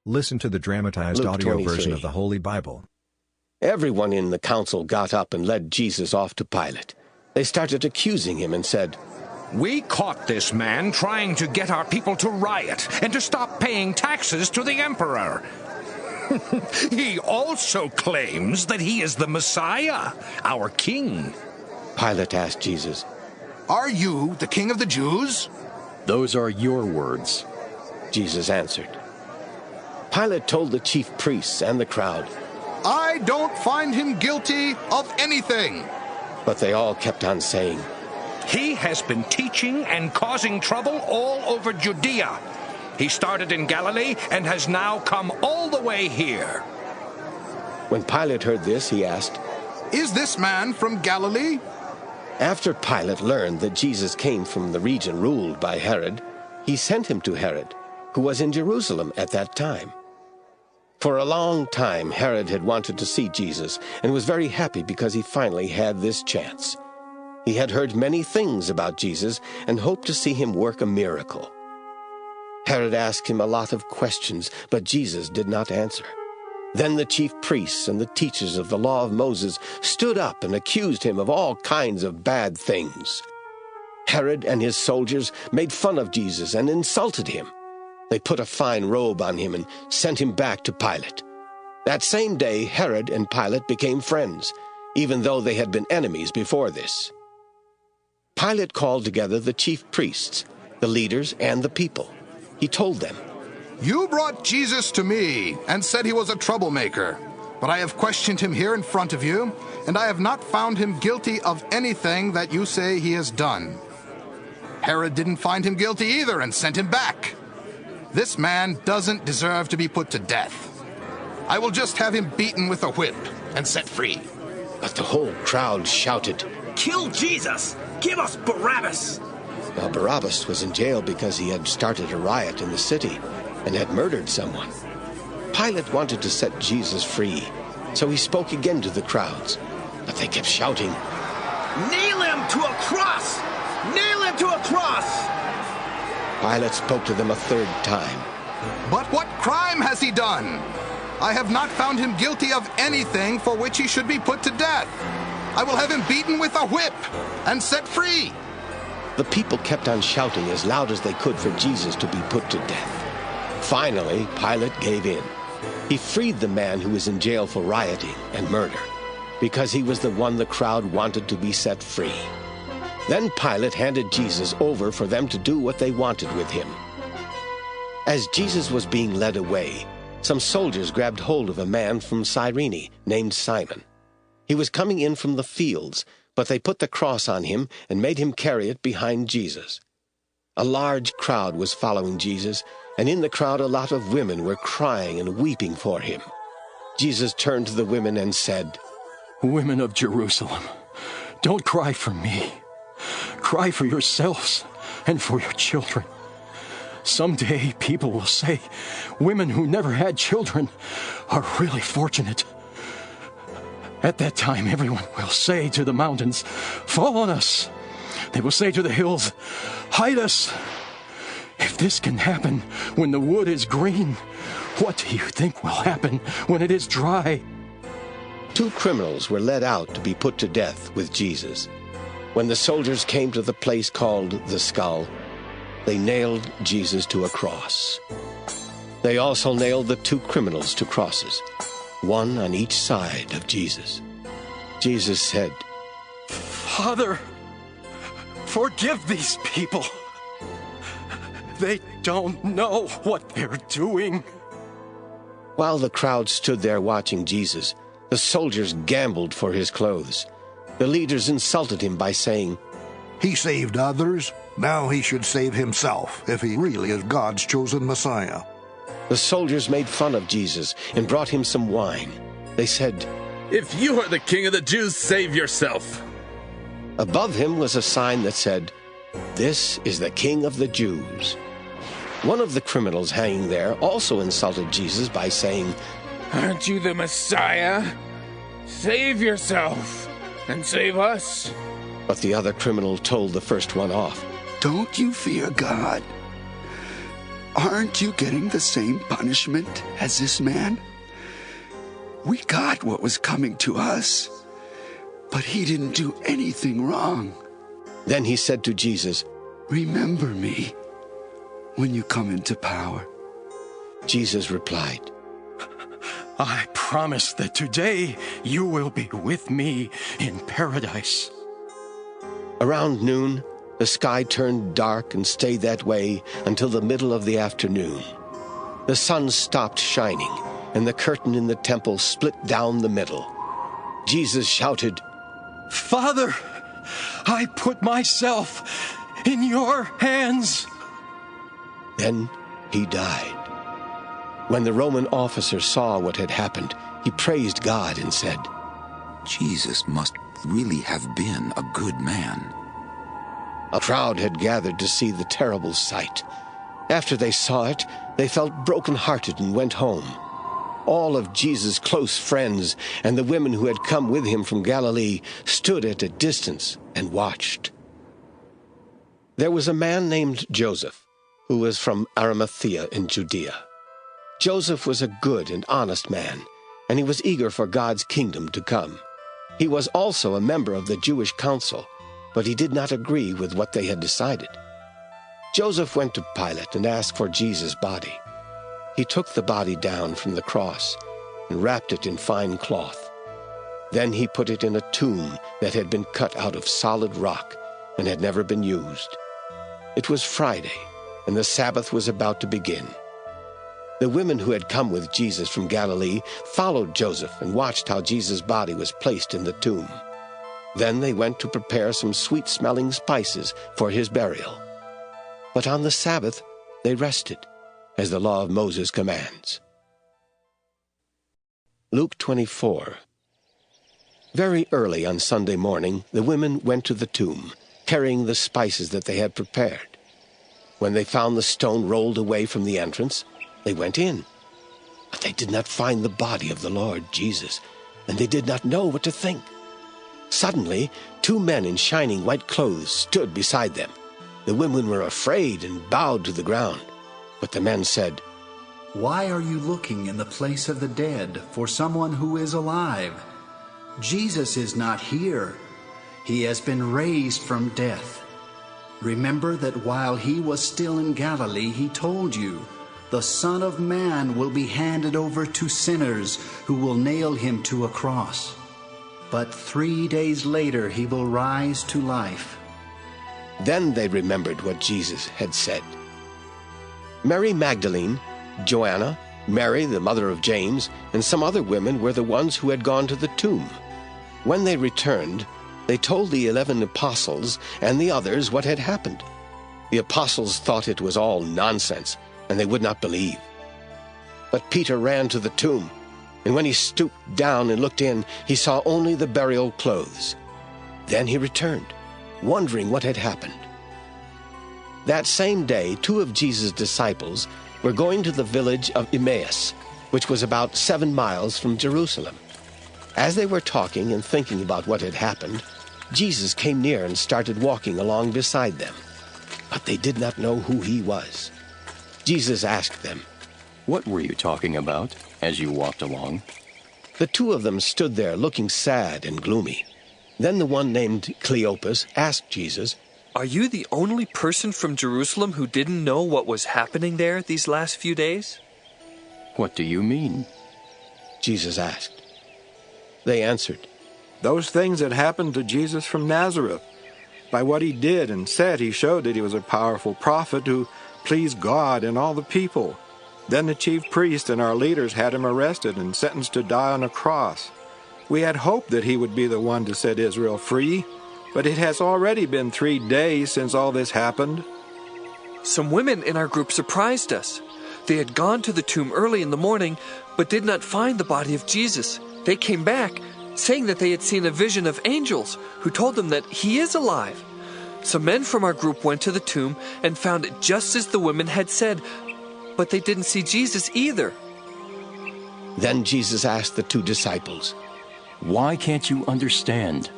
Listen to the dramatized Luke audio 23. version of the Holy Bible. Everyone in the council got up and led Jesus off to Pilate. They started accusing him and said, "We caught this man trying to get our people to riot and to stop paying taxes to the emperor. He also claims that he is the Messiah, our king." Pilate asked Jesus, "Are you the king of the Jews?" "Those are your words." Jesus answered. Pilate told the chief priests and the crowd, "I don't find him guilty of anything." but they all kept on saying, "He has been teaching and causing trouble all over Judea. He started in Galilee and has now come all the way here." When Pilate heard this, he asked, "Is this man from Galilee?" After Pilate learned that Jesus came from the region ruled by Herod, he sent him to Herod, who was in Jerusalem at that time. For a long time, Herod had wanted to see Jesus and was very happy because he finally had this chance. He had heard many things about Jesus and hoped to see him work a miracle. Herod asked him a lot of questions, but Jesus did not answer. Then the chief priests and the teachers of the law of Moses stood up and accused him of all kinds of bad things. Herod and his soldiers made fun of Jesus and insulted him. They put a fine robe on him and sent him back to Pilate. That same day, Herod and Pilate became friends, even though they had been enemies before this. Pilate called together the chief priests, the leaders, and the people. He told them, "You brought Jesus to me and said he was a troublemaker, but I have questioned him here in front of you, and I have not found him guilty of anything that you say he has done. Herod didn't find him guilty either and sent him back. This man doesn't deserve to be put to death. I will just have him beaten with a whip and set free." but the whole crowd shouted, "Kill Jesus! Give us Barabas!" Now Barabas was in jail because he had started a riot in the city and had murdered someone. Pilate wanted to set Jesus free, so he spoke again to the crowds, but they kept shouting, "Nail him to a cross! Nail him to a cross!" Pilate spoke to them a third time. "But what crime has he done? I have not found him guilty of anything for which he should be put to death. I will have him beaten with a whip and set free." The people kept on shouting as loud as they could for Jesus to be put to death. Finally, Pilate gave in. He freed the man who was in jail for rioting and murder, because he was the one the crowd wanted to be set free. Then Pilate handed Jesus over for them to do what they wanted with him. As Jesus was being led away, some soldiers grabbed hold of a man from Cyrene named Simon. He was coming in from the fields, but they put the cross on him and made him carry it behind Jesus. A large crowd was following Jesus, and in the crowd a lot of women were crying and weeping for him. Jesus turned to the women and said, "Women of Jerusalem, don't cry for me. Cry for yourselves and for your children. Someday people will say, women who never had children are really fortunate. At that time, everyone will say to the mountains, 'Fall on us.' They will say to the hills, 'Hide us.' If this can happen when the wood is green, what do you think will happen when it is dry?" 2 criminals were led out to be put to death with Jesus. When the soldiers came to the place called the Skull, they nailed Jesus to a cross. They also nailed the 2 criminals to crosses, one on each side of Jesus. Jesus said, "Father, forgive these people. They don't know what they're doing." While the crowd stood there watching Jesus, the soldiers gambled for his clothes. The leaders insulted him by saying, He saved others. Now he should save himself if he really is God's chosen Messiah. The soldiers made fun of Jesus and brought him some wine. They said, "If you are the king of the Jews, save yourself." Above him was a sign that said, "This is the King of the Jews." One of the criminals hanging there also insulted Jesus by saying, "Aren't you the Messiah? Save yourself and save us." But the other criminal told the first one off. Don't you fear God? Aren't you getting the same punishment as this man? We got what was coming to us, but he didn't do anything wrong. Then he said to Jesus, Remember me when you come into power. Jesus replied, I promise that today you will be with me in paradise. Around noon, the sky turned dark and stayed that way until the middle of the afternoon. The sun stopped shining, and the curtain in the temple split down the middle. Jesus shouted, Father, I put myself in your hands. Then he died. When the Roman officer saw what had happened, he praised God and said, Jesus must really have been a good man. A crowd had gathered to see the terrible sight. After they saw it, they felt broken-hearted and went home. All of Jesus' close friends and the women who had come with him from Galilee stood at a distance and watched. There was a man named Joseph, who was from Arimathea in Judea. Joseph was a good and honest man, and he was eager for God's kingdom to come. He was also a member of the Jewish council, but he did not agree with what they had decided. Joseph went to Pilate and asked for Jesus' body. He took the body down from the cross and wrapped it in fine cloth. Then he put it in a tomb that had been cut out of solid rock and had never been used. It was Friday, and the Sabbath was about to begin. The women who had come with Jesus from Galilee followed Joseph and watched how Jesus' body was placed in the tomb. Then they went to prepare some sweet-smelling spices for his burial. But on the Sabbath they rested, as the law of Moses commands. Luke 24. Very early on Sunday morning, the women went to the tomb, carrying the spices that they had prepared. When they found the stone rolled away from the entrance, they went in. But they did not find the body of the Lord Jesus, and they did not know what to think. Suddenly, 2 men in shining white clothes stood beside them. The women were afraid and bowed to the ground. But the men said, Why are you looking in the place of the dead for someone who is alive? Jesus is not here. He has been raised from death. Remember that while he was still in Galilee, he told you, the Son of Man will be handed over to sinners who will nail him to a cross. But 3 days later he will rise to life. Then they remembered what Jesus had said. Mary Magdalene, Joanna, Mary, the mother of James, and some other women were the ones who had gone to the tomb. When they returned, they told the 11 apostles and the others what had happened. The apostles thought it was all nonsense, and they would not believe. But Peter ran to the tomb, and when he stooped down and looked in, he saw only the burial clothes. Then he returned, wondering what had happened. That same day, 2 of Jesus' disciples were going to the village of Emmaus, which was about 7 miles from Jerusalem. As they were talking and thinking about what had happened, Jesus came near and started walking along beside them. But they did not know who he was. Jesus asked them, What were you talking about as you walked along? The 2 of them stood there looking sad and gloomy. Then the one named Cleopas asked Jesus, Are you the only person from Jerusalem who didn't know what was happening there these last few days? What do you mean? Jesus asked. They answered, Those things that happened to Jesus from Nazareth. By what he did and said, he showed that he was a powerful prophet who pleased God and all the people. Then the chief priests and our leaders had him arrested and sentenced to die on a cross. We had hoped that he would be the one to set Israel free, but it has already been 3 days since all this happened. Some women in our group surprised us. They had gone to the tomb early in the morning, but did not find the body of Jesus. They came back, saying that they had seen a vision of angels who told them that he is alive. Some men from our group went to the tomb and found it just as the women had said, but they didn't see Jesus either. Then Jesus asked the 2 disciples, Why can't you understand?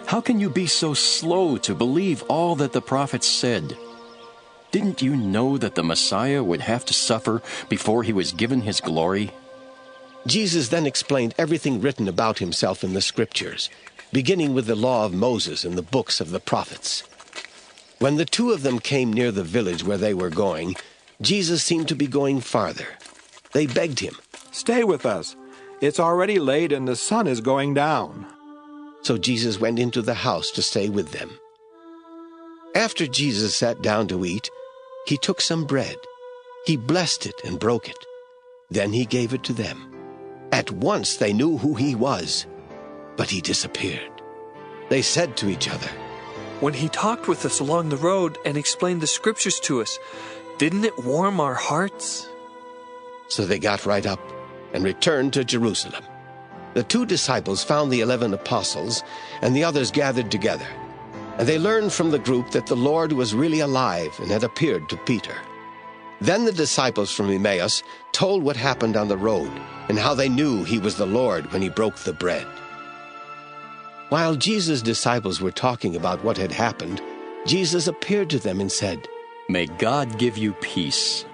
How can you be so slow to believe all that the prophets said? Didn't you know that the Messiah would have to suffer before he was given his glory? Jesus then explained everything written about himself in the Scriptures, beginning with the law of Moses and the books of the prophets. When the two of them came near the village where they were going, Jesus seemed to be going farther. They begged him, "Stay with us. It's already late and the sun is going down." So Jesus went into the house to stay with them. After Jesus sat down to eat, he took some bread. He blessed it and broke it. Then he gave it to them. At once they knew who he was, but he disappeared. They said to each other, "When he talked with us along the road and explained the Scriptures to us, didn't it warm our hearts?" So they got right up and returned to Jerusalem. The 2 disciples found the 11 apostles and the others gathered together, and they learned from the group that the Lord was really alive and had appeared to Peter. Then the disciples from Emmaus told what happened on the road and how they knew he was the Lord when he broke the bread. While Jesus' disciples were talking about what had happened, Jesus appeared to them and said, "May God give you peace."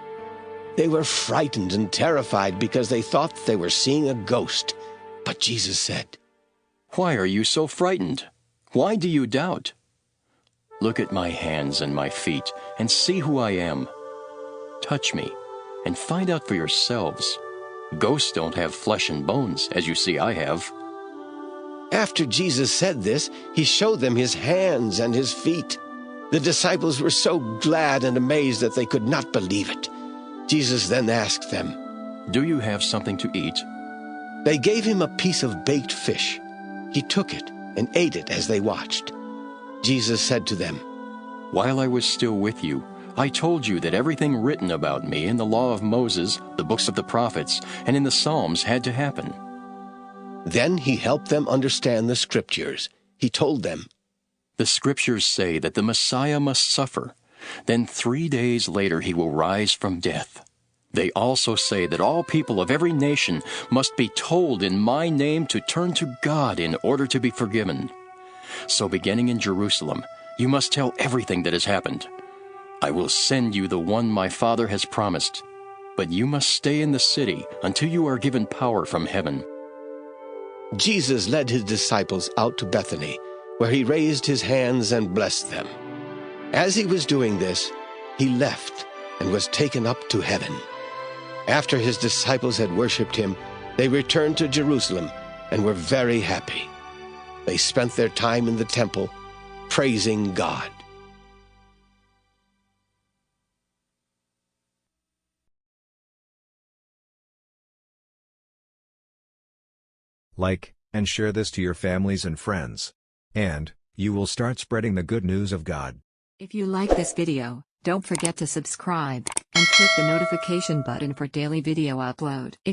They were frightened and terrified because they thought they were seeing a ghost. But Jesus said, "Why are you so frightened? Why do you doubt? Look at my hands and my feet and see who I am. Touch me and find out for yourselves. Ghosts don't have flesh and bones, as you see I have." After Jesus said this, he showed them his hands and his feet. The disciples were so glad and amazed that they could not believe it. Jesus then asked them, "Do you have something to eat?" They gave him a piece of baked fish. He took it and ate it as they watched. Jesus said to them, "While I was still with you, I told you that everything written about me in the law of Moses, the books of the prophets, and in the Psalms had to happen." Then he helped them understand the Scriptures. He told them, "The Scriptures say that the Messiah must suffer. Then 3 days later he will rise from death. They also say that all people of every nation must be told in my name to turn to God in order to be forgiven. So beginning in Jerusalem, you must tell everything that has happened. I will send you the one my Father has promised, but you must stay in the city until you are given power from heaven." Jesus led his disciples out to Bethany, where he raised his hands and blessed them. As he was doing this, he left and was taken up to heaven. After his disciples had worshipped him, they returned to Jerusalem and were very happy. They spent their time in the temple, praising God. Like and share this to your families and friends. And you will start spreading the good news of God. If you like this video, don't forget to subscribe and click the notification button for daily video upload.